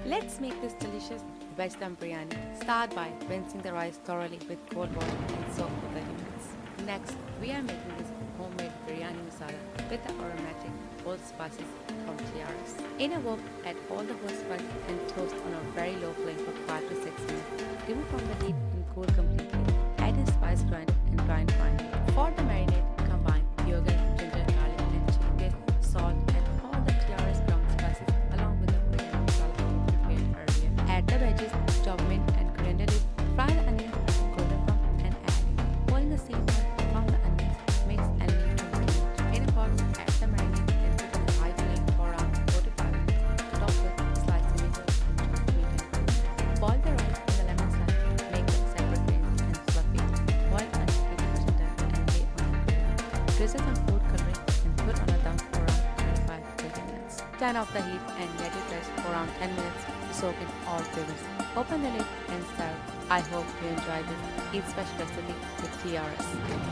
Let's make this delicious veg dum biryani. Start by rinsing the rice thoroughly with cold water and soak for 30 minutes. Next, we are making this homemade biryani masala with the aromatic whole spices from TRS. In a wok, add all the whole spices and toast on a very low flame for 5 to 6 minutes. Remove from the heat and cool completely. Add in spice grind and grind fine. For the marinade, combine yogurt, ginger, garlic and chili paste, salt and all the TRS ground spices along with the biryani masala prepared earlier. Add the veggies, chop mint and coriander leaf, fry the onions golden brown and add in. Pouring the steam from the onions, mix and leave to marinate. In a pot, add the marinade and put on high flame for around 45 minutes. Top with sliced tomatoes and chopped onions. Boil the rice in the lemon slice, make them separate grains and fluffy. Boil until 80% done and lay on the grill. Drizzle some food coloring and put on a dum for around 25 to 30 minutes. Turn off the heat and let it rest for around 10 minutes to soak in all flavors. Open the lid and serve. I hope you enjoyed this Eat Special recipe with TRS.